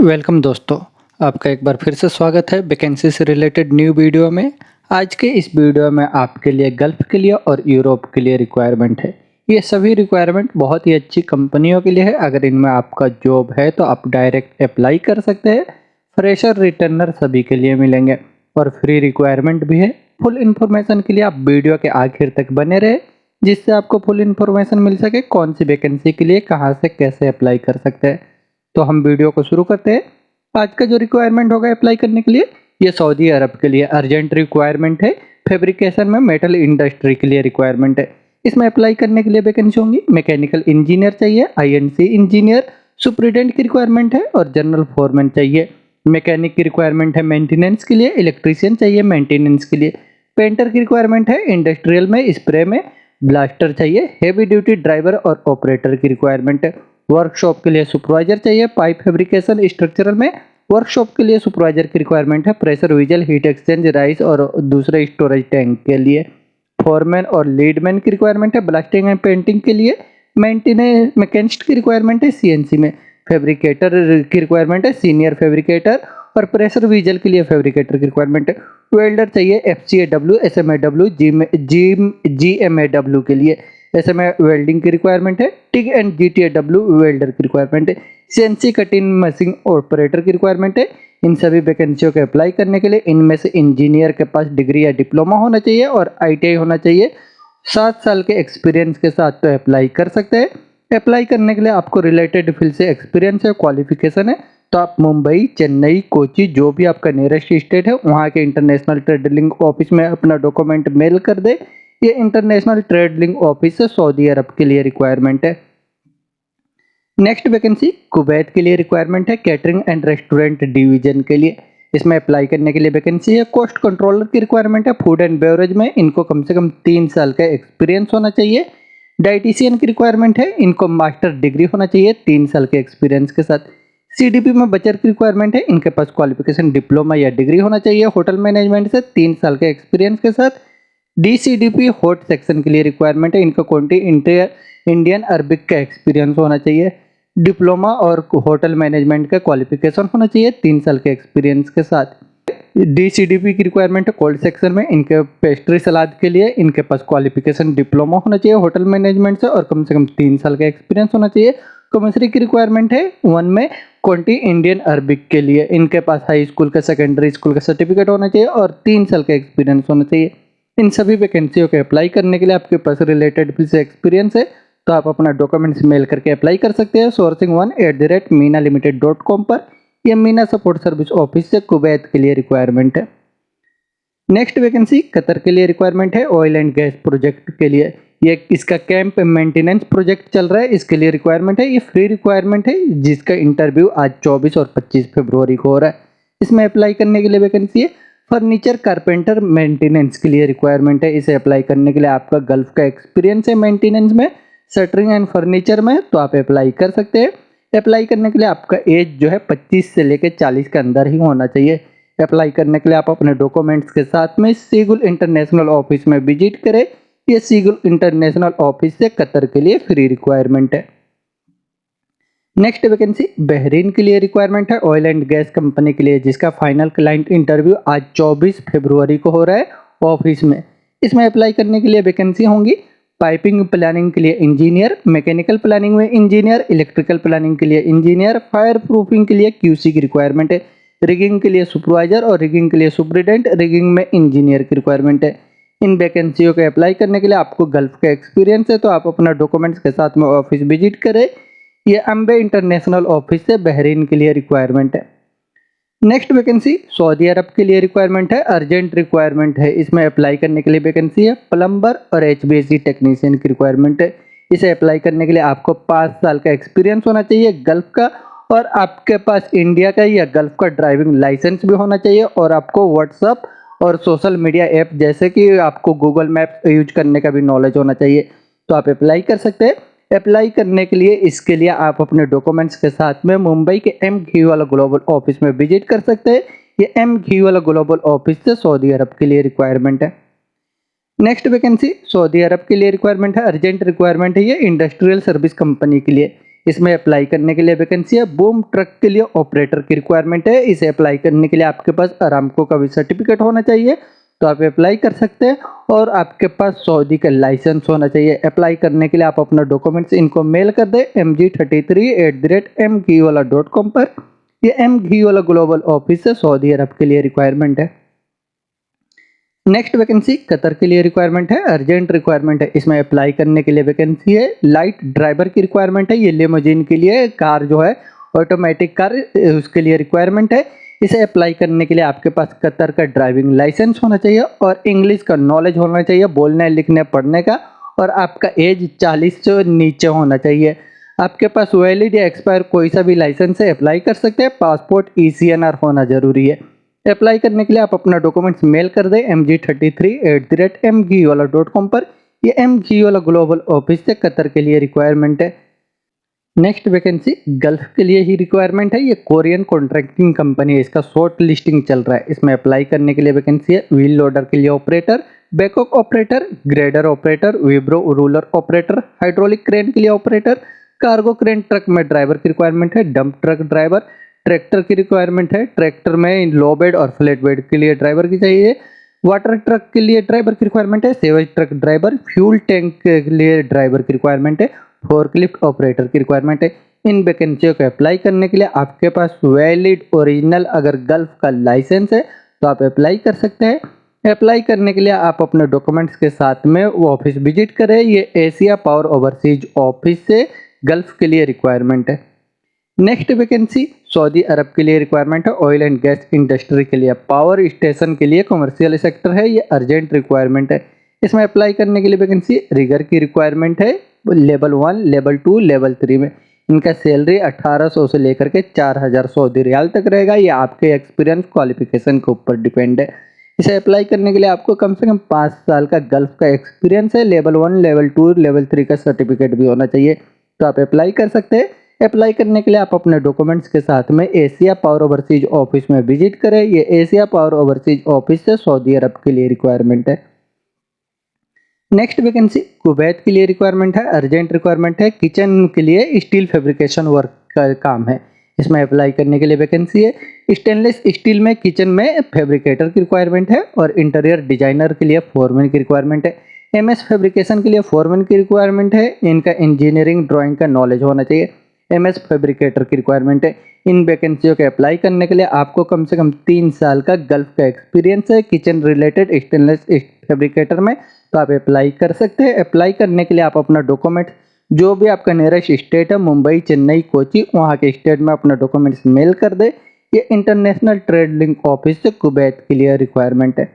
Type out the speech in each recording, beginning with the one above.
Welcome दोस्तों, आपका एक बार फिर से स्वागत है वैकेंसी से रिलेटेड न्यू वीडियो में। आज के इस वीडियो में आपके लिए गल्फ के लिए और यूरोप के लिए रिक्वायरमेंट है। ये सभी रिक्वायरमेंट बहुत ही अच्छी कंपनियों के लिए है। अगर इनमें आपका जॉब है तो आप डायरेक्ट अप्लाई कर सकते हैं। फ्रेशर रिटर्नर सभी के लिए मिलेंगे और फ्री रिक्वायरमेंट भी है। फुल इन्फॉर्मेशन के लिए आप वीडियो के आखिर तक बने रहे, जिससे आपको फुल इन्फॉर्मेशन मिल सके कौन सी वैकेंसी के लिए कहाँ से कैसे अप्लाई कर सकते हैं। तो हम वीडियो को शुरू करते हैं। आज का जो रिक्वायरमेंट होगा अप्लाई करने के लिए, ये सऊदी अरब के लिए अर्जेंट रिक्वायरमेंट है। फैब्रिकेशन में मेटल इंडस्ट्री के लिए रिक्वायरमेंट है। इसमें अप्लाई करने के लिए वैकेंसी होंगी। मैकेनिकल इंजीनियर चाहिए, आईएनसी इंजीनियर, सुपरिटेंडेंट की रिक्वायरमेंट है और जनरल फोरमैन चाहिए। मैकेनिक की रिक्वायरमेंट है मेंटेनेंस के लिए, इलेक्ट्रीशियन चाहिए मेंटेनेंस के लिए, पेंटर की रिक्वायरमेंट है, इंडस्ट्रियल में स्प्रे में ब्लास्टर चाहिए, हेवी ड्यूटी ड्राइवर और ऑपरेटर की रिक्वायरमेंट है। वर्कशॉप के लिए सुपरवाइजर चाहिए, पाइप फैब्रिकेशन स्ट्रक्चरल में वर्कशॉप के लिए सुपरवाइजर की रिक्वायरमेंट है। Pressure vigil, heat exchange, rice और दूसरे स्टोरेज टैंक के लिए फोरमैन और लीडमैन की रिक्वायरमेंट है। ब्लास्टिंग एंड पेंटिंग के लिए मेंटेनेंस मैकेनिस्ट की रिक्वायरमेंट है। सीएनसी में फैब्रिकेटर की रिक्वायरमेंट है, सीनियर फैब्रिकेटर और प्रेशर विजल के लिए फैब्रिकेटर की रिक्वायरमेंट है। वेल्डर चाहिए, एफसीएडब्ल्यू, एसएमएडब्ल्यू, जीएमएडब्ल्यू के लिए एसएमए वेल्डिंग की रिक्वायरमेंट है। टिग एंड जीटीएडब्ल्यू वेल्डर की रिक्वायरमेंट है। सीएनसी कटिंग मशीन ऑपरेटर की रिक्वायरमेंट है। इन सभी वैकेंसियों के अप्लाई करने के लिए इनमें से इंजीनियर के पास डिग्री या डिप्लोमा होना चाहिए और आईटीआई होना चाहिए। 7 साल के एक्सपीरियंस के साथ तो अप्लाई कर सकते हैं। अप्लाई करने के लिए आपको रिलेटेड फील्ड से एक्सपीरियंस है, क्वालिफिकेशन है, तो आप मुंबई, चेन्नई, कोची, जो भी आपका नियरेस्ट स्टेट है वहाँ के इंटरनेशनल ट्रेड लिंक ऑफिस में अपना डॉक्यूमेंट मेल कर दे। ये इंटरनेशनल ट्रेड लिंक ऑफिस से सऊदी अरब के लिए रिक्वायरमेंट है। नेक्स्ट वैकेंसी कुवैत के लिए रिक्वायरमेंट है, कैटरिंग एंड रेस्टोरेंट डिवीजन के लिए। इसमें अप्लाई करने के लिए वैकेंसी है। कॉस्ट कंट्रोलर की रिक्वायरमेंट है। फूड एंड बेवरेज में इनको कम से कम 3 साल का एक्सपीरियंस होना चाहिए। डाइटिशियन की रिक्वायरमेंट है, इनको मास्टर डिग्री होना चाहिए 3 साल के एक्सपीरियंस के साथ। सीडीपी में बचर की रिक्वायरमेंट है, इनके पास क्वालिफिकेशन डिप्लोमा या डिग्री होना चाहिए। होटल मैनेजमेंट से 3 साल के एक्सपीरियंस के साथ। डीसीडीपी हॉट सेक्शन के लिए रिक्वायरमेंट है, इनको क्वांटी इंडियन अरबिक का एक्सपीरियंस होना चाहिए। डिप्लोमा और होटल मैनेजमेंट का क्वालिफिकेशन होना चाहिए 3 साल के एक्सपीरियंस के साथ। डीसीडीपी की रिक्वायरमेंट है कोल्ड सेक्शन में, इनके पेस्ट्री सलाद के लिए इनके पास क्वालिफिकेशन डिप्लोमा होना चाहिए होटल मैनेजमेंट से और कम से कम 3 साल का एक्सपीरियंस होना चाहिए। कॉमर्सरी की रिक्वायरमेंट है 1 में क्वांटी इंडियन अरबिक के लिए, इनके पास हाई स्कूल का, सेकेंडरी स्कूल का सर्टिफिकेट होना चाहिए और 3 साल का एक्सपीरियंस होना चाहिए। इन सभी वैकेंसियों के अप्लाई करने के लिए आपके पास रिलेटेड फील्ड से एक्सपीरियंस है, तो आप अपना डॉक्यूमेंट्स मेल करके अप्लाई कर सकते हैं sourcing1@minalimited.com पर। यह मीना सपोर्ट सर्विस ऑफिस से कुवैत के लिए रिक्वायरमेंट है। नेक्स्ट वैकेंसी कतर के लिए रिक्वायरमेंट है, ऑयल एंड गैस प्रोजेक्ट के लिए। ये इसका कैंप मेंटेनेंस प्रोजेक्ट चल रहा है, इसके लिए रिक्वायरमेंट है। ये फ्री रिक्वायरमेंट है, जिसका इंटरव्यू आज 24 और 25 फरवरी को हो रहा है। इसमें अप्लाई करने के लिए वैकेंसी है। फर्नीचर कारपेंटर मेंटेनेंस के लिए रिक्वायरमेंट है। इसे अप्लाई करने के लिए आपका गल्फ का एक्सपीरियंस है मेंटेनेंस में, शटरिंग एंड फर्नीचर में, तो आप अप्लाई कर सकते हैं। अप्लाई करने के लिए आपका एज जो है 25 से लेकर 40 के अंदर ही होना चाहिए। अप्लाई करने के लिए आप अपने डॉक्यूमेंट्स के साथ में सीगुल इंटरनेशनल ऑफिस में विजिट करें। ये सीगुल इंटरनेशनल ऑफिस से कतर के लिए फ्री रिक्वायरमेंट है। नेक्स्ट वैकेंसी बहरीन के लिए रिक्वायरमेंट है, ऑयल एंड गैस कंपनी के लिए, जिसका फाइनल क्लाइंट इंटरव्यू आज 24 फरवरी को हो रहा है ऑफिस में। इसमें अप्लाई करने के लिए वैकेंसी होंगी। पाइपिंग प्लानिंग के लिए इंजीनियर, मैकेनिकल प्लानिंग में इंजीनियर, इलेक्ट्रिकल प्लानिंग के लिए इंजीनियर, फायर प्रूफिंग के लिए क्यूसी की रिक्वायरमेंट है, रिगिंग के लिए सुपरवाइजर और रिगिंग के लिए सुपरिटेंडेंट, रिगिंग में इंजीनियर की रिक्वायरमेंट है। इन वैकेंसियों के अप्लाई करने के लिए आपको गल्फ का एक्सपीरियंस है, तो आप अपना डॉक्यूमेंट्स के साथ में ऑफिस विजिट करें। ये अम्बे इंटरनेशनल ऑफिस से बहरीन के लिए रिक्वायरमेंट है। नेक्स्ट वैकेंसी सऊदी अरब के लिए रिक्वायरमेंट है, अर्जेंट रिक्वायरमेंट है। इसमें अप्लाई करने के लिए वैकेंसी है। प्लम्बर और एचवीएसी टेक्नीशियन की रिक्वायरमेंट है। इसे अप्लाई करने के लिए आपको 5 साल का एक्सपीरियंस होना चाहिए गल्फ का, और आपके पास इंडिया का या गल्फ का ड्राइविंग लाइसेंस भी होना चाहिए, और आपको व्हाट्सअप और सोशल मीडिया ऐप जैसे कि आपको गूगल मैप्स यूज करने का भी नॉलेज होना चाहिए, तो आप अप्लाई कर सकते हैं। अप्लाई करने के लिए इसके लिए आप अपने डॉक्यूमेंट्स के साथ में मुंबई के एम घी वाला ग्लोबल ऑफिस में विजिट कर सकते हैं। ये एम घी वाला ग्लोबल ऑफिस से सऊदी अरब के लिए रिक्वायरमेंट है। नेक्स्ट वैकेंसी सऊदी अरब के लिए रिक्वायरमेंट है, अर्जेंट रिक्वायरमेंट है। ये इंडस्ट्रियल सर्विस कंपनी के लिए, इसमें अप्लाई करने के लिए वैकेंसी है। बूम ट्रक के लिए ऑपरेटर की रिक्वायरमेंट है। इसे अप्लाई करने के लिए आपके पास अरामको का भी सर्टिफिकेट होना चाहिए, तो आप अप्लाई कर सकते हैं। और आपके पास सऊदी का लाइसेंस होना चाहिए। अप्लाई करने के लिए आप अपना डॉक्यूमेंट्स इनको मेल कर दें mg33@mghiola.com पर। ये mghiola ग्लोबल ऑफिस है, सऊदी अरब के लिए रिक्वायरमेंट है। नेक्स्ट वैकेंसी कतर के लिए रिक्वायरमेंट है, अर्जेंट रिक्वायरमेंट है। इसमें अप्लाई करने के लिए वैकेंसी है। लाइट ड्राइवर की रिक्वायरमेंट है। ये लिमोजिन के लिए कार जो है, ऑटोमेटिक कार, उसके लिए रिक्वायरमेंट है। इसे अप्लाई करने के लिए आपके पास कतर का ड्राइविंग लाइसेंस होना चाहिए और इंग्लिश का नॉलेज होना चाहिए, बोलने लिखने पढ़ने का, और आपका एज 40 से नीचे होना चाहिए। आपके पास वैलिड या एक्सपायर कोई सा भी लाइसेंस है, अप्लाई कर सकते हैं। पासपोर्ट ECNR होना जरूरी है। अप्लाई करने के लिए आप अपना डॉक्यूमेंट्स मेल कर दें mg33@mghiola.com पर। ये mghiola ग्लोबल ऑफिस से कतर के लिए रिक्वायरमेंट है। नेक्स्ट वैकेंसी गल्फ के लिए ही रिक्वायरमेंट है। ये कोरियन कॉन्ट्रैक्टिंग कंपनी है, इसका शॉर्ट लिस्टिंग चल रहा है। इसमें अप्लाई करने के लिए वैकेंसी है। व्हील लोडर के लिए operator, backhoe operator, grader operator, vibro roller operator, hydraulic crane के लिए ऑपरेटर, कार्गो क्रेन ट्रक में ड्राइवर की रिक्वायरमेंट है, डंप ट्रक ड्राइवर, ट्रैक्टर की रिक्वायरमेंट है। ट्रैक्टर में लो बेड और फ्लैट बेड के लिए ड्राइवर की चाहिए। वाटर ट्रक के लिए ड्राइवर की रिक्वायरमेंट है। Sewage truck driver, fuel tank के लिए ड्राइवर की रिक्वायरमेंट है। फोर्कलिफ्ट ऑपरेटर की रिक्वायरमेंट है। इन वैकेंसियों को अप्लाई करने के लिए आपके पास वैलिड ओरिजिनल अगर गल्फ का लाइसेंस है तो आप अप्लाई कर सकते हैं। अप्लाई करने के लिए आप अपने डॉक्यूमेंट्स के साथ में वो ऑफिस विजिट करें। ये एशिया पावर ओवरसीज ऑफिस से गल्फ के लिए रिक्वायरमेंट है। नेक्स्ट वैकेंसी सऊदी अरब के लिए रिक्वायरमेंट है। ऑयल एंड गैस इंडस्ट्री के लिए, पावर स्टेशन के लिए, कमर्शियल सेक्टर है। ये अर्जेंट रिक्वायरमेंट है। इसमें अप्लाई करने के लिए वैकेंसी रिगर की रिक्वायरमेंट है। लेवल 1, लेवल 2, लेवल 3 में इनका सैलरी 1800 से लेकर के 4000 सऊदी रियाल तक रहेगा। ये आपके एक्सपीरियंस क्वालिफिकेशन के ऊपर डिपेंड है। इसे अप्लाई करने के लिए आपको कम से कम 5 साल का गल्फ का एक्सपीरियंस है। लेवल 1, लेवल 2, लेवल 3 का सर्टिफिकेट भी होना चाहिए, तो आप अप्लाई कर सकते हैं। अप्लाई करने के लिए आप अपने डॉक्यूमेंट्स के साथ में एशिया पावर ओवरसीज ऑफिस में विजिट करें। ये एशिया पावर ओवरसीज ऑफिस से सऊदी अरब के लिए रिक्वायरमेंट है। नेक्स्ट वैकेंसी कुवैत के लिए रिक्वायरमेंट है। अर्जेंट रिक्वायरमेंट है। किचन के लिए स्टील फैब्रिकेशन वर्क का काम है। इसमें अप्लाई करने के लिए वैकेंसी है। स्टेनलेस स्टील में किचन में फैब्रिकेटर की रिक्वायरमेंट है और इंटीरियर डिजाइनर के लिए फोरमैन की रिक्वायरमेंट है। MS फैब्रिकेशन के लिए फोरमैन की रिक्वायरमेंट है। इनका इंजीनियरिंग ड्राइंग का नॉलेज होना चाहिए। MS फैब्रिकेटर की रिक्वायरमेंट है। इन वैकेंसियों के अप्लाई करने के लिए आपको कम से कम 3 साल का गल्फ का एक्सपीरियंस है किचन रिलेटेड स्टेनलेस फैब्रिकेटर में, तो आप अप्लाई कर सकते हैं। अप्लाई करने के लिए आप अपना डॉक्यूमेंट जो भी आपका नियरेस्ट स्टेट है, मुंबई, चेन्नई, कोची, वहाँ के स्टेट में अपना डॉक्यूमेंट्स मेल कर दे। ये इंटरनेशनल ट्रेड लिंक ऑफिस से कुवैत के लिए रिक्वायरमेंट है।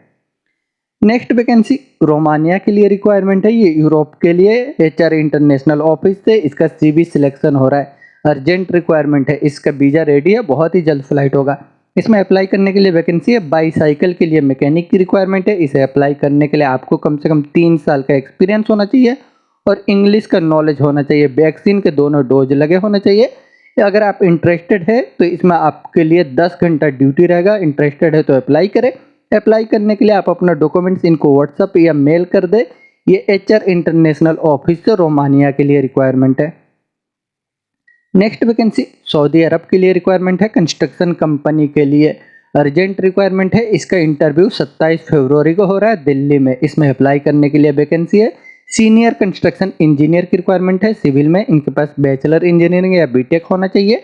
नेक्स्ट वैकेंसी रोमानिया के लिए रिक्वायरमेंट है। ये यूरोप के लिए HR इंटरनेशनल ऑफिस से इसका CV सिलेक्शन हो रहा है। अर्जेंट रिक्वायरमेंट है। इसका वीजा रेडी है, बहुत ही जल्द फ्लाइट होगा। इसमें अप्लाई करने के लिए वैकेंसी है। बाईसाइकिल के लिए मैकेनिक की रिक्वायरमेंट है। इसे अप्लाई करने के लिए आपको कम से कम 3 साल का एक्सपीरियंस होना चाहिए और इंग्लिश का नॉलेज होना चाहिए। वैक्सीन के दोनों डोज लगे होने चाहिए। अगर आप इंटरेस्टेड है तो इसमें आपके लिए 10 घंटा ड्यूटी रहेगा। इंटरेस्टेड है तो अप्लाई करें। अप्लाई करने के लिए आप अपना डॉक्यूमेंट्स इनको व्हाट्सएप या मेल कर दे। ये HR इंटरनेशनल ऑफिस से रोमानिया के लिए रिक्वायरमेंट है। नेक्स्ट वैकेंसी सऊदी अरब के लिए रिक्वायरमेंट है। कंस्ट्रक्शन कंपनी के लिए अर्जेंट रिक्वायरमेंट है। इसका इंटरव्यू 27 फरवरी को हो रहा है दिल्ली में। इसमें अप्लाई करने के लिए वैकेंसी है। सीनियर कंस्ट्रक्शन इंजीनियर की रिक्वायरमेंट है। सिविल में इनके पास बैचलर इंजीनियरिंग या BTech होना चाहिए।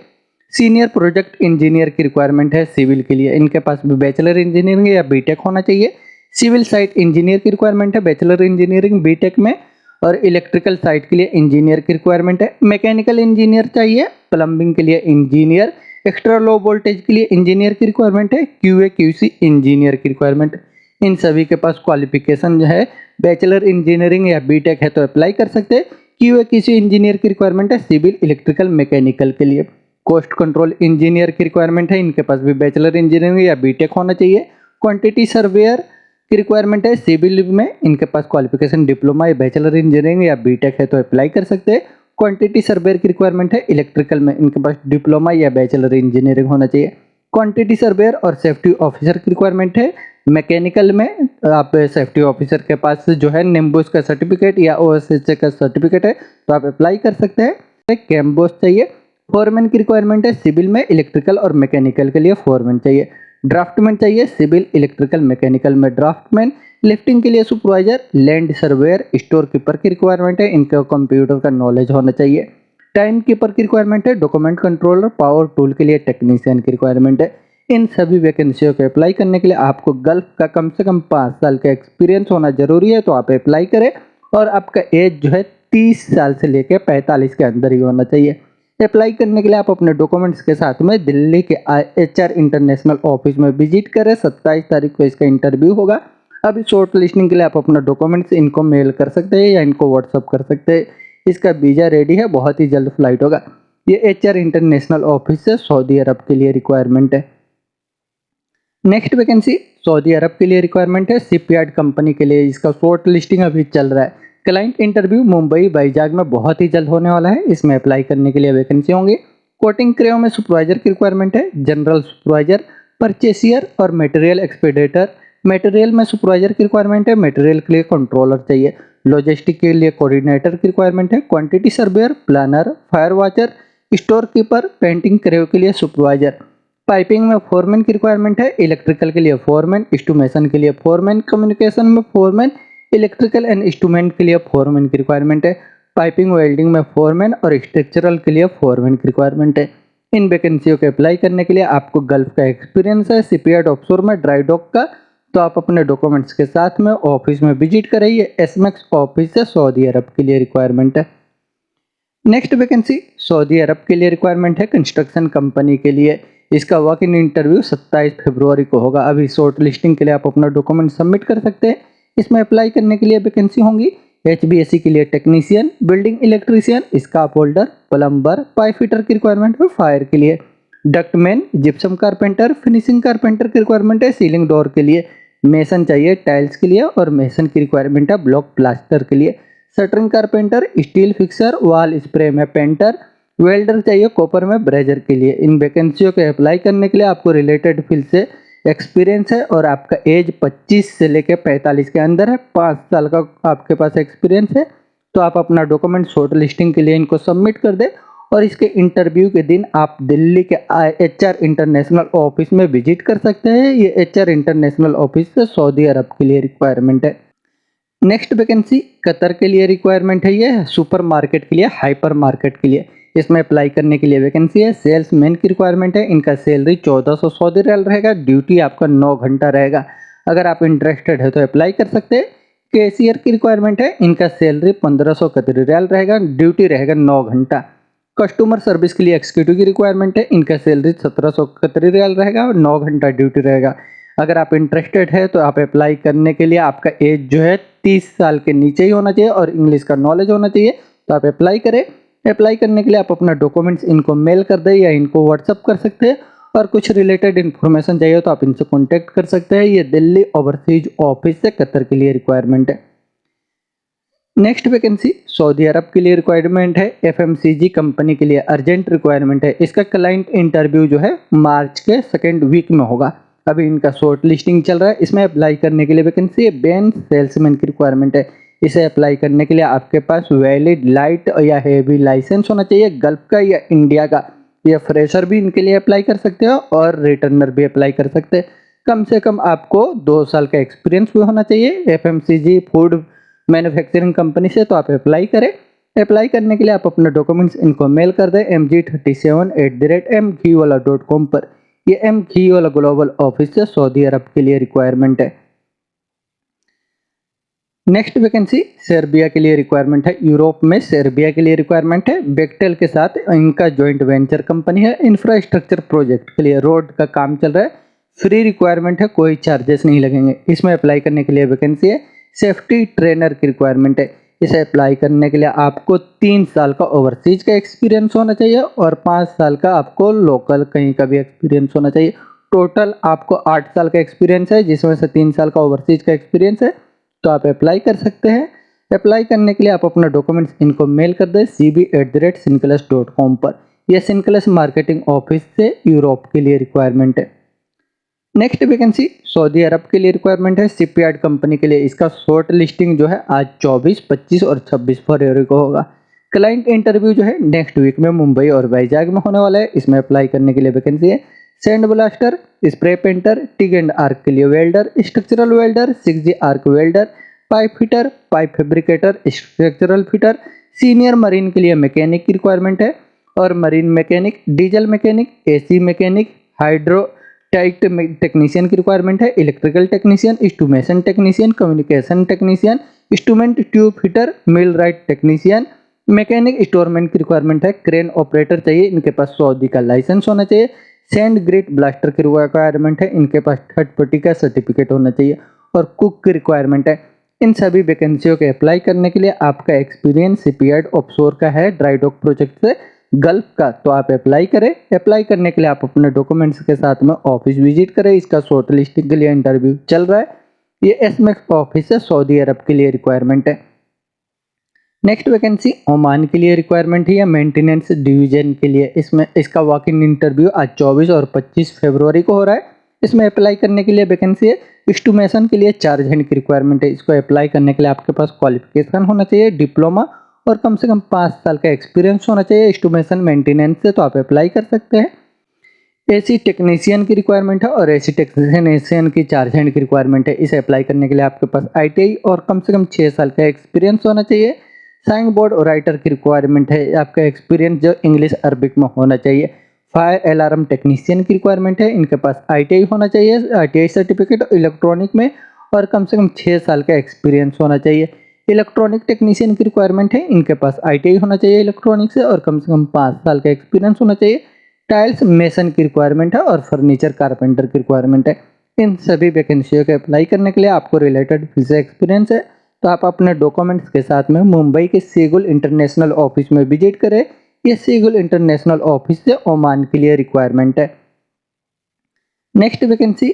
सीनियर प्रोजेक्ट इंजीनियर की रिक्वायरमेंट है। सिविल के लिए इनके पास भी बैचलर इंजीनियरिंग या BTech होना चाहिए। सिविल साइट इंजीनियर की रिक्वायरमेंट है, बैचलर इंजीनियरिंग BTech में। और इलेक्ट्रिकल साइट के लिए इंजीनियर की रिक्वायरमेंट है। मैकेनिकल इंजीनियर चाहिए। प्लम्बिंग के लिए इंजीनियर, एक्स्ट्रा लो वोल्टेज के लिए इंजीनियर की रिक्वायरमेंट है। QA QC इंजीनियर की रिक्वायरमेंट। इन सभी के पास क्वालिफिकेशन जो है बैचलर इंजीनियरिंग या BTech है, तो अप्लाई कर सकते हैं। QA QC इंजीनियर की रिक्वायरमेंट है सिविल, इलेक्ट्रिकल, मैकेनिकल के लिए। कॉस्ट कंट्रोल इंजीनियर की रिक्वायरमेंट है। इनके पास भी बैचलर इंजीनियरिंग या BTech होना चाहिए। क्वांटिटी सर्वेयर की रिक्वायरमेंट है सिविल में। इनके पास क्वालिफिकेशन डिप्लोमा या बैचलर इंजीनियरिंग या BTech है, तो अप्लाई कर सकते हैं। क्वांटिटी सर्वेयर की रिक्वायरमेंट है इलेक्ट्रिकल में। इनके पास डिप्लोमा या बैचलर इंजीनियरिंग होना चाहिए। क्वांटिटी सर्वेयर और सेफ्टी ऑफिसर की रिक्वायरमेंट है मैकेनिकल में। आप सेफ्टी ऑफिसर के पास जो है निम्बुस का सर्टिफिकेट या OSHA का सर्टिफिकेट है, तो आप अप्लाई कर सकते हैं। कैम्बोस चाहिए। फोरमैन की रिक्वायरमेंट है, सिविल में इलेक्ट्रिकल और मैकेनिकल के लिए फोरमैन चाहिए। ड्राफ्टमैन चाहिए, सिविल इलेक्ट्रिकल मैकेनिकल में ड्राफ्टमैन। लिफ्टिंग के लिए supervisor, land surveyor, store keeper की रिक्वायरमेंट है, इनका कंप्यूटर का नॉलेज होना चाहिए। टाइम कीपर की रिक्वायरमेंट है, डॉक्यूमेंट कंट्रोलर, पावर टूल के लिए टेक्नीशियन की रिक्वायरमेंट है। इन सभी वैकेंसियों को अप्लाई करने के लिए आपको गल्फ का कम से कम 5 साल का एक्सपीरियंस होना जरूरी है, तो आप अप्लाई करें। और आपका एज जो है 30 साल से लेकर 45 के अंदर ही होना चाहिए। अप्लाई करने के लिए आप अपने डॉक्यूमेंट्स के साथ में दिल्ली के HR इंटरनेशनल ऑफिस में विजिट करें। 27 तारीख को इसका इंटरव्यू होगा। अभी शॉर्ट लिस्टिंग के लिए आप अपना डॉक्यूमेंट्स इनको मेल कर सकते हैं या इनको व्हाट्सअप कर सकते हैं। इसका वीज़ा रेडी है, बहुत ही जल्द फ्लाइट होगा। ये HR इंटरनेशनल ऑफिस से सऊदी अरब के लिए रिक्वायरमेंट है। नेक्स्ट वैकेंसी सऊदी अरब के लिए रिक्वायरमेंट है, शिपयार्ड कंपनी के लिए। इसका शॉर्ट लिस्टिंग अभी चल रहा है। क्लाइंट इंटरव्यू मुंबई वाइजाग में बहुत ही जल्द होने वाला है। इसमें अप्लाई करने के लिए वैकेंसी होंगी। कोटिंग क्रेव में सुपरवाइजर की रिक्वायरमेंट है, जनरल सुपरवाइजर, परचेसियर और मटेरियल एक्सपेडिटर। मटेरियल में सुपरवाइजर की रिक्वायरमेंट है, मटेरियल के लिए कंट्रोलर चाहिए। लॉजिस्टिक के लिए कोऑर्डिनेटर की रिक्वायरमेंट है, quantity surveyor, planner, fire watcher, store keeper, painting crew के लिए सुपरवाइजर। पाइपिंग में फोरमैन की रिक्वायरमेंट है, इलेक्ट्रिकल के लिए फोरमैन, इंस्ट्रूमेशन के लिए फोरमैन, कम्युनिकेशन में फोरमैन, इलेक्ट्रिकल एंड इंस्ट्रूमेंट के लिए फोरमैन की रिक्वायरमेंट है। पाइपिंग वेल्डिंग में फोरमैन और स्ट्रक्चरल के लिए फोरमैन की रिक्वायरमेंट है। इन वैकेंसियों के अप्लाई करने के लिए आपको गल्फ का एक्सपीरियंस है, शिपयार्ड ऑफशोर में ड्राई डॉक का, तो आप अपने डॉक्यूमेंट्स के साथ में ऑफिस में विजिट करें। ये एसमेक्स ऑफिस से सऊदी अरब के लिए रिक्वायरमेंट है। नेक्स्ट वैकेंसी सऊदी अरब के लिए रिक्वायरमेंट है, कंस्ट्रक्शन कंपनी के लिए। इसका वॉक इन इंटरव्यू 27 फरवरी को होगा। अभी शॉर्ट लिस्टिंग के लिए आप अपना डॉक्यूमेंट सबमिट कर सकते हैं। इसमें अप्लाई करने के लिए वैकेंसी होंगी HVAC के लिए technician, building electrician, scarf holder, plumber, pipe fitter की रिक्वायरमेंट है। फायर के लिए ductman, gypsum carpenter, finishing carpenter की रिक्वायरमेंट है। सीलिंग डोर के लिए मेसन चाहिए, टाइल्स के लिए और मेसन की रिक्वायरमेंट है। ब्लॉक प्लास्टर के लिए shuttering carpenter, steel fixer, wall spray में पेंटर, वेल्डर चाहिए कॉपर में ब्रेजर के लिए। इन वैकेंसियों के अप्लाई करने के लिए आपको रिलेटेड फील्ड से एक्सपीरियंस है और आपका एज 25 से लेकर 45 के अंदर है। 5 साल का आपके पास एक्सपीरियंस है, तो आप अपना डॉक्यूमेंट शॉर्ट लिस्टिंग के लिए इनको सबमिट कर दें। और इसके इंटरव्यू के दिन आप दिल्ली के HR इंटरनेशनल ऑफिस में विजिट कर सकते हैं। ये HR इंटरनेशनल ऑफिस से सऊदी अरब के लिए रिक्वायरमेंट है। नेक्स्ट वैकेंसी कतर के लिए रिक्वायरमेंट है, ये सुपर मार्केट के लिए, हाइपर मार्केट के लिए। इसमें अप्लाई करने के लिए वैकेंसी है। सेल्समैन की रिक्वायरमेंट है, इनका सैलरी 1400 सऊदी रियाल रहेगा। ड्यूटी आपका 9 घंटा रहेगा। अगर आप इंटरेस्टेड है तो अप्लाई कर सकते हैं। कैशियर की रिक्वायरमेंट है, इनका सैलरी 1500 कतरी रियाल रहेगा। ड्यूटी रहेगा 9 घंटा। कस्टमर सर्विस के लिए एक्जीक्यूटिव की रिक्वायरमेंट है, इनका सैलरी 1700 कतरी रियाल रहेगा और 9 घंटा ड्यूटी रहेगा। अगर आप इंटरेस्टेड है तो आप अप्लाई करने के लिए आपका एज जो है 30 साल के नीचे ही होना चाहिए और इंग्लिश का नॉलेज होना चाहिए, तो आप अप्लाई करें। अप्लाई करने के लिए आप अपना डॉक्यूमेंट्स इनको मेल कर दें या इनको व्हाट्सअप कर सकते हैं। और कुछ रिलेटेड इन्फॉर्मेशन चाहिए तो आप इनसे कॉन्टैक्ट कर सकते हैं। ये दिल्ली ओवरसीज ऑफिस से कतर के लिए रिक्वायरमेंट है। नेक्स्ट वैकेंसी सऊदी अरब के लिए रिक्वायरमेंट है, FMCG कंपनी के लिए अर्जेंट रिक्वायरमेंट है। इसका क्लाइंट इंटरव्यू जो है मार्च के 2nd वीक में होगा। अभी इनका शॉर्ट लिस्टिंग चल रहा है। इसमें अप्लाई करने के लिए वैकेंसी बेन सेल्समैन की रिक्वायरमेंट है। इसे अप्लाई करने के लिए आपके पास वैलिड लाइट या हेवी लाइसेंस होना चाहिए, गल्फ का या इंडिया का। या फ्रेशर भी इनके लिए अप्लाई कर सकते हो और रिटर्नर भी अप्लाई कर सकते हैं। कम से कम आपको 2 साल का एक्सपीरियंस भी होना चाहिए FMCG फूड मैन्युफैक्चरिंग कंपनी से, तो आप अप्लाई करें। अप्लाई करने के लिए आप अपने डॉक्यूमेंट्स इनको मेल कर दें mg37@mghwala.com पर। ये mghwala ग्लोबल ऑफिस से सऊदी अरब के लिए रिक्वायरमेंट है। नेक्स्ट वैकेंसी सर्बिया के लिए रिक्वायरमेंट है। यूरोप में सर्बिया के लिए रिक्वायरमेंट है। बेक्टेल के साथ इनका जॉइंट वेंचर कंपनी है। इंफ्रास्ट्रक्चर प्रोजेक्ट के लिए रोड का काम चल रहा है। फ्री रिक्वायरमेंट है, कोई चार्जेस नहीं लगेंगे। इसमें अप्लाई करने के लिए वैकेंसी है। सेफ्टी ट्रेनर की रिक्वायरमेंट है। इसे अप्लाई करने के लिए आपको 3 साल का ओवरसीज का एक्सपीरियंस होना चाहिए और 5 साल का आपको लोकल कहीं का भी एक्सपीरियंस होना चाहिए। टोटल आपको 8 साल का एक्सपीरियंस है, जिसमें से 3 साल का ओवरसीज का एक्सपीरियंस है, तो आप अप्लाई कर सकते हैं। अप्लाई करने के लिए आप अपना डॉक्यूमेंट्स इनको मेल कर दें cb@synclus.com पर। यह सिंक्लस मार्केटिंग ऑफिस से यूरोप के लिए रिक्वायरमेंट है। नेक्स्ट वैकेंसी सऊदी अरब के लिए रिक्वायरमेंट है, शिपयार्ड कंपनी के लिए। इसका शॉर्ट लिस्टिंग जो है आज 24, 25 और 26 फरवरी को होगा। क्लाइंट इंटरव्यू जो है नेक्स्ट वीक में मुंबई और वाइजैग में होने वाला है। इसमें अप्लाई करने के लिए वैकेंसी है sand blaster, spray painter, TIG and arc के लिए welder, structural welder, 6G arc welder, pipe fitter, pipe fabricator, structural fitter, senior marine के लिए मैकेनिक की रिक्वायरमेंट है और marine mechanic, diesel mechanic, AC mechanic, hydro tight technician की requirement है, electrical technician, instrumentation technician, communication technician, instrument tube fitter, millwright technician, mechanic storeman की requirement है, crane operator चाहिए, इनके पास सऊदी का लाइसेंस होना चाहिए, सैंड ग्रेट ब्लास्टर की रिक्वायरमेंट है, इनके पास थर्ड पार्टी का सर्टिफिकेट होना चाहिए और कुक की रिक्वायरमेंट है। इन सभी वैकेंसियों के अप्लाई करने के लिए आपका एक्सपीरियंस शिपयार्ड ऑफशोर का है, ड्राई डॉक प्रोजेक्ट से गल्फ का, तो आप अप्लाई करें। अप्लाई करने के लिए आप अपने डॉक्यूमेंट्स के साथ में ऑफिस विजिट करें। इसका शॉर्ट लिस्टिंग के लिए इंटरव्यू चल रहा है। ये एसमेक्स ऑफिस है, सऊदी अरब के लिए रिक्वायरमेंट है। नेक्स्ट वैकेंसी ओमान के लिए रिक्वायरमेंट है या मेंटेनेंस डिवीजन के लिए। इसमें इसका वॉक इन इंटरव्यू आज 24 और 25 फरवरी को हो रहा है। इसमें अप्लाई करने के लिए वैकेंसी है इंस्ट्रूमेशन के लिए 4 जन की रिक्वायरमेंट है। इसको अप्लाई करने के लिए आपके पास क्वालिफिकेशन होना चाहिए डिप्लोमा और कम से कम 5 साल का एक्सपीरियंस होना चाहिए इंस्ट्रूमेशन मेंटेनेंस से, तो आप अप्लाई कर सकते हैं। एसी टेक्नीशियन की रिक्वायरमेंट है और एसी टेक्नीशियन की 4 जन की रिक्वायरमेंट है। इसे अप्लाई करने के लिए आपके पास ITI और कम से कम 6 साल का एक्सपीरियंस होना चाहिए। साइन बोर्ड और राइटर की रिक्वायरमेंट है, आपका एक्सपीरियंस जो इंग्लिश अरबिक में होना चाहिए। फायर अलार्म टेक्नीशियन की रिक्वायरमेंट है, इनके पास ITI होना चाहिए, ITI सर्टिफिकेट इलेक्ट्रॉनिक में और कम से कम 6 साल का एक्सपीरियंस होना चाहिए। इलेक्ट्रॉनिक टेक्नीशियन की रिक्वायरमेंट है, इनके पास ITI होना चाहिए इलेक्ट्रॉनिक से और कम से कम 5 साल का एक्सपीरियंस होना चाहिए। टाइल्स मेसन की रिक्वायरमेंट है और फर्नीचर कारपेंटर की रिक्वायरमेंट है। इन सभी वैकेंसियों के अप्लाई करने के लिए आपको रिलेटेड फील्ड से एक्सपीरियंस है, तो आप अपने डॉक्यूमेंट्स के साथ में मुंबई के सीगुल इंटरनेशनल ऑफिस में विजिट करें। ये सीगुल इंटरनेशनल ऑफिस से ओमान के लिए रिक्वायरमेंट है। नेक्स्ट वैकेंसी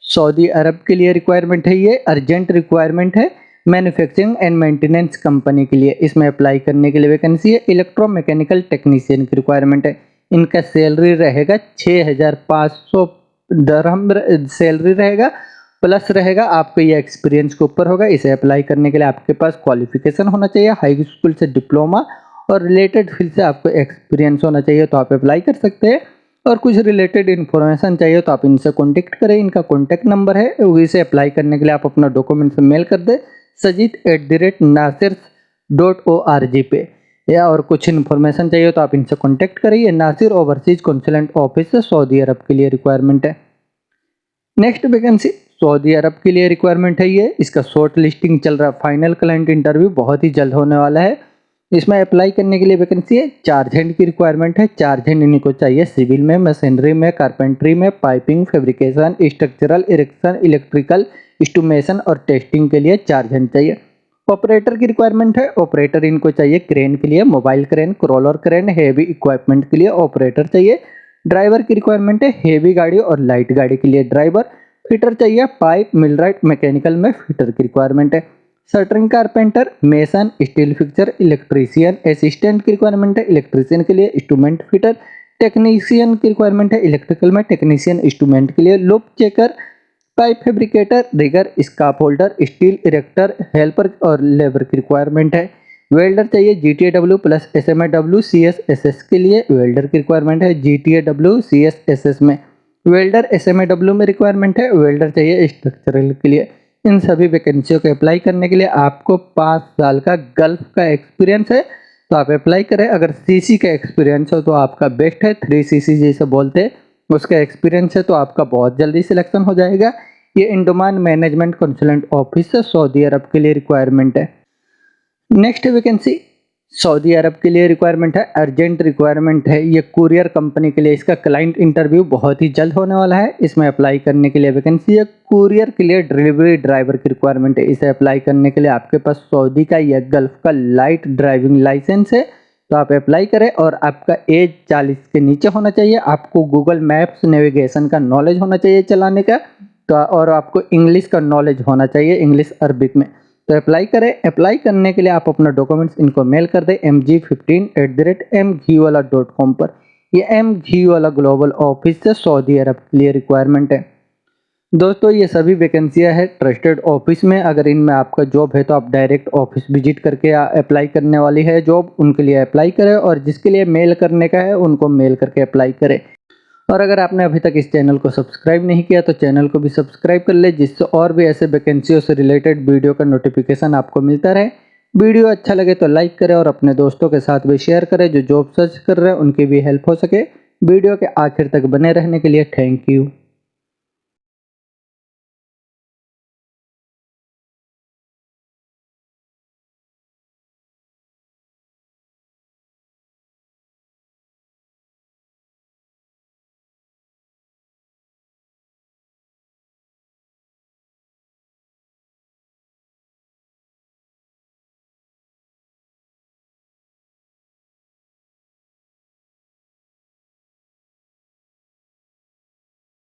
सऊदी अरब के लिए रिक्वायरमेंट है, ये अर्जेंट रिक्वायरमेंट है मैन्युफैक्चरिंग एंड मेंटेनेंस कंपनी के लिए। इसमें अप्लाई करने के लिए वैकेंसी है इलेक्ट्रोमैकेनिकल टेक्नीशियन की रिक्वायरमेंट है। इनका सैलरी रहेगा 6500 दरहम सैलरी रहेगा, प्लस रहेगा आपको ये एक्सपीरियंस के ऊपर होगा। इसे अप्लाई करने के लिए आपके पास क्वालिफिकेशन होना चाहिए हाई स्कूल से डिप्लोमा और रिलेटेड फील्ड से आपको एक्सपीरियंस होना चाहिए, तो आप अप्लाई कर सकते हैं। और कुछ रिलेटेड इन्फॉर्मेशन चाहिए तो आप इनसे कॉन्टेक्ट करें। इनका कॉन्टेक्ट नंबर है, इसे अप्लाई करने के लिए आप अपना डॉक्यूमेंट्स मेल कर दें sajid@nasir.org पे, या और कुछ इन्फॉर्मेशन चाहिए तो आप इनसे कॉन्टेक्ट करिए। नासिर ओवरसीज कॉन्सुलेट ऑफिस से सऊदी अरब के लिए रिक्वायरमेंट है। नेक्स्ट वैकेंसी सऊदी अरब के लिए रिक्वायरमेंट है, ये इसका शॉर्ट लिस्टिंग चल रहा है। फाइनल क्लाइंट इंटरव्यू बहुत ही जल्द होने वाला है। इसमें अप्लाई करने के लिए वैकेंसी है 4 जन की रिक्वायरमेंट है। 4 जन इनको चाहिए सिविल में, मशीनरी में, कारपेंट्री में, piping, fabrication, structural, erection, electrical, instrumentation और टेस्टिंग के लिए 4 जन चाहिए। ऑपरेटर की रिक्वायरमेंट है, ऑपरेटर इनको चाहिए क्रेन के लिए, mobile crane, crawler crane, heavy equipment के लिए ऑपरेटर चाहिए। ड्राइवर की रिक्वायरमेंट है हेवी गाड़ी और लाइट गाड़ी के लिए ड्राइवर। फिटर चाहिए पाइप, मिलराइट, मैकेनिकल में फिटर की रिक्वायरमेंट है। Shuttering carpenter, mason, steel fixer, electrician, assistant की रिक्वायरमेंट है इलेक्ट्रीशियन के लिए। इंस्ट्रूमेंट फिटर, टेक्नीशियन की रिक्वायरमेंट है इलेक्ट्रिकल में, टेक्नीशियन इंस्ट्रूमेंट के लिए। Loop checker, pipe fabricator, rigger, scaffolder, steel erector, helper और लेबर की रिक्वायरमेंट है। वेल्डर चाहिए GTAW प्लस SMAW CSSS के लिए वेल्डर की रिक्वायरमेंट है। GTAW CSSS में वेल्डर, SMAW में रिक्वायरमेंट है। वेल्डर चाहिए स्ट्रक्चरल के लिए। इन सभी वैकेंसियों को अप्लाई करने के लिए आपको 5 साल का गल्फ का एक्सपीरियंस है, तो आप अप्लाई करें। अगर CC का एक्सपीरियंस हो तो आपका बेस्ट है, 3CC जैसे बोलते हैं उसका एक्सपीरियंस है तो आपका बहुत जल्दी सिलेक्शन हो जाएगा। ये इंडोमान मैनेजमेंट कंसल्टेंट ऑफिस से सऊदी अरब के लिए रिक्वायरमेंट है। नेक्स्ट वैकेंसी सऊदी अरब के लिए रिक्वायरमेंट है, अर्जेंट रिक्वायरमेंट है। ये कुरियर कंपनी के लिए, इसका क्लाइंट इंटरव्यू बहुत ही जल्द होने वाला है। इसमें अप्लाई करने के लिए वैकेंसी है कुरियर के लिए डिलीवरी ड्राइवर की रिक्वायरमेंट है। इसे अप्लाई करने के लिए आपके पास सऊदी का या गल्फ का लाइट ड्राइविंग लाइसेंस है, तो आप अप्लाई करें। और आपका एज 40 के नीचे होना चाहिए। आपको गूगल मैप्स नेविगेशन का नॉलेज होना चाहिए चलाने का, तो और आपको इंग्लिश का नॉलेज होना चाहिए, इंग्लिश अरबिक में। तो अप्लाई करें। अप्लाई करने के लिए आप अपना डॉक्यूमेंट्स इनको मेल कर दें mg15@mgwala.com पर। ये mgwala ग्लोबल ऑफिस से सऊदी अरब के लिए रिक्वायरमेंट है। दोस्तों ये सभी वैकेंसियां है ट्रस्टेड ऑफिस में। अगर इनमें आपका जॉब है तो आप डायरेक्ट ऑफिस विजिट करके अप्लाई करने वाली है जॉब, उनके लिए अप्लाई करें, और जिसके लिए मेल करने का है उनको मेल करके अप्लाई करें। और अगर आपने अभी तक इस चैनल को सब्सक्राइब नहीं किया तो चैनल को भी सब्सक्राइब कर ले, जिससे और भी ऐसे वैकेंसियों से रिलेटेड वीडियो का नोटिफिकेशन आपको मिलता रहे। वीडियो अच्छा लगे तो लाइक करें और अपने दोस्तों के साथ भी शेयर करें जो जॉब सर्च कर रहे हैं, उनकी भी हेल्प हो सके। वीडियो के आखिर तक बने रहने के लिए थैंक यू।